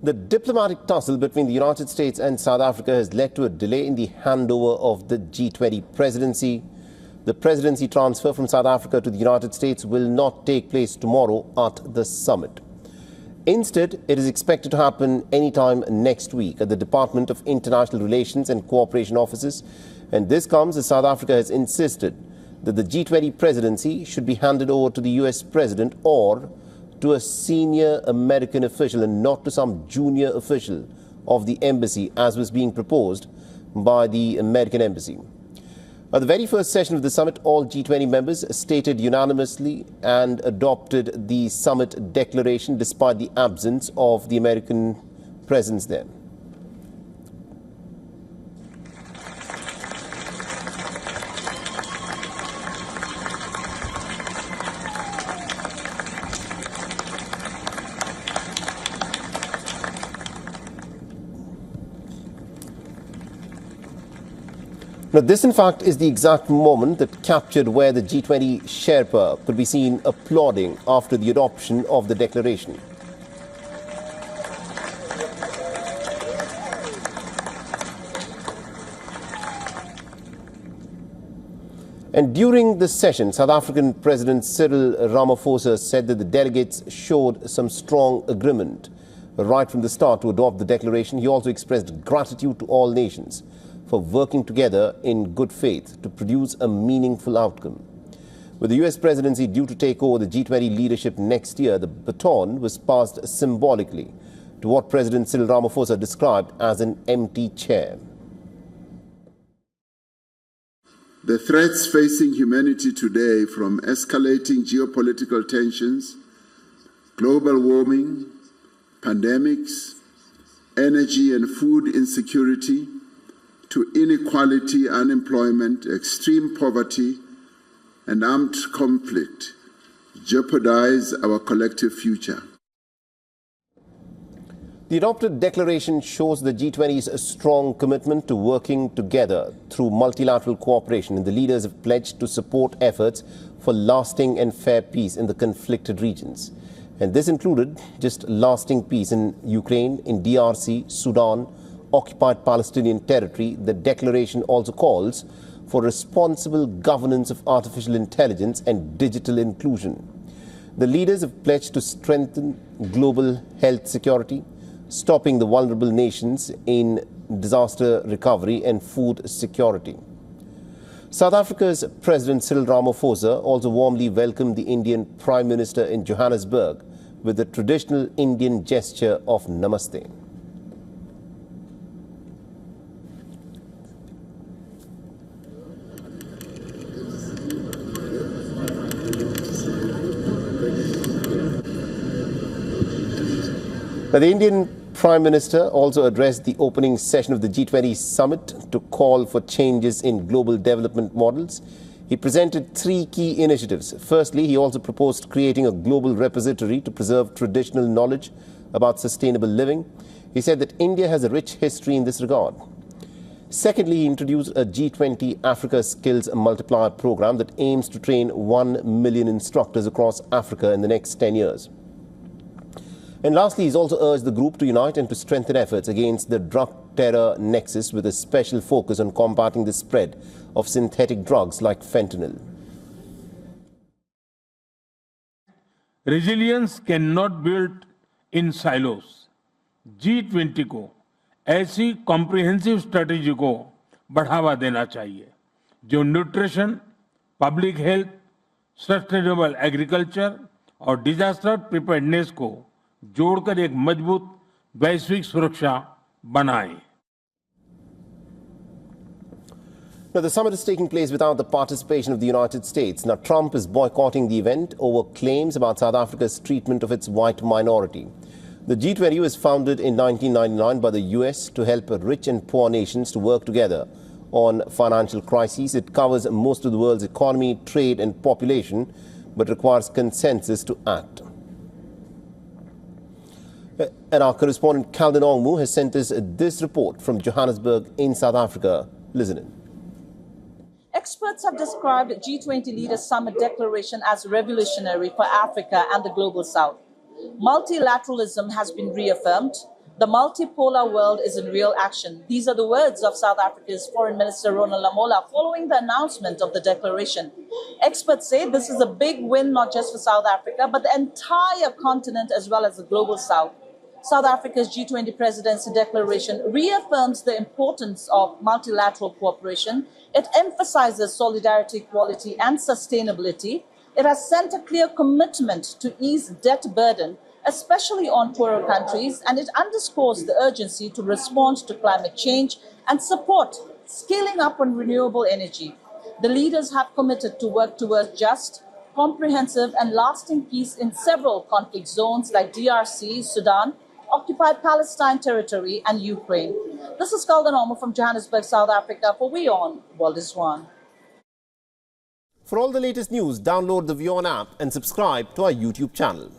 The diplomatic tussle between the United States and South Africa has led to a delay in the handover of the G20 presidency. The presidency transfer from South Africa to the United States will not take place tomorrow at the summit. Instead, it is expected to happen anytime next week at the Department of International Relations and Cooperation offices. And this comes as South Africa has insisted that the G20 presidency should be handed over to the US president or to a senior American official and not to some junior official of the embassy, as was being proposed by the American embassy. At the very first session of the summit, all G20 members stated unanimously and adopted the summit declaration despite the absence of the American presence there. Now, this in fact is the exact moment that captured where the G20 Sherpa could be seen applauding after the adoption of the declaration. And during the session, South African President Cyril Ramaphosa said that the delegates showed some strong agreement right from the start to adopt the declaration. He also expressed gratitude to all nations for working together in good faith to produce a meaningful outcome. With the US presidency due to take over the G20 leadership next year, the baton was passed symbolically to what President Cyril Ramaphosa described as an empty chair. The threats facing humanity today, from escalating geopolitical tensions, global warming, pandemics, energy and food insecurity, to inequality, unemployment, extreme poverty, and armed conflict, jeopardize our collective future. The adopted declaration shows the G20's strong commitment to working together through multilateral cooperation, and the leaders have pledged to support efforts for lasting and fair peace in the conflicted regions. And this included just lasting peace in Ukraine, in DRC, Sudan, occupied Palestinian territory. The declaration also calls for responsible governance of artificial intelligence and digital inclusion. The leaders have pledged to strengthen global health security, stopping the vulnerable nations in disaster recovery and food security. South Africa's President Cyril Ramaphosa also warmly welcomed the Indian Prime Minister in Johannesburg with the traditional Indian gesture of Namaste. Now, the Indian Prime Minister also addressed the opening session of the G20 Summit to call for changes in global development models. He presented three key initiatives. Firstly, he also proposed creating a global repository to preserve traditional knowledge about sustainable living. He said that India has a rich history in this regard. Secondly, he introduced a G20 Africa Skills Multiplier program that aims to train 1 million instructors across Africa in the next 10 years. And lastly, he's also urged the group to unite and to strengthen efforts against the drug terror nexus with a special focus on combating the spread of synthetic drugs like fentanyl. Resilience cannot build in silos. G20 को ऐसी comprehensive strategy को बढ़ावा देना चाहिए जो nutrition, public health, sustainable agriculture और disaster preparedness को जोड़कर एक मजबूत वैश्विक सुरक्षा बनाए. Now, the summit is taking place without the participation of the United States. Now, Trump is boycotting the event over claims about South Africa's treatment of its white minority. The G20 was founded in 1999 by the US to help rich and poor nations to work together on financial crises. It covers most of the world's economy, trade and population, but requires consensus to act. And our correspondent Calvin Ongmu has sent us this report from Johannesburg in South Africa. Listen in. Experts have described G20 Leaders Summit declaration as revolutionary for Africa and the Global South. Multilateralism has been reaffirmed, The multipolar world is in real action. These are the words of South Africa's Foreign Minister Ronald Lamola following the announcement of the declaration. Experts say this is a big win not just for South Africa, but the entire continent as well as the global South. South Africa's G20 Presidency Declaration reaffirms the importance of multilateral cooperation. It emphasizes solidarity, equality, and sustainability. It has sent a clear commitment to ease debt burden, especially on poorer countries, and it underscores the urgency to respond to climate change and support scaling up on renewable energy. The leaders have committed to work towards just, comprehensive, and lasting peace in several conflict zones like DRC, Sudan, occupied Palestine territory, and Ukraine. This is Kaldan Omo from Johannesburg, South Africa for WION World is One. For all the latest news, download the WION app and subscribe to our YouTube channel.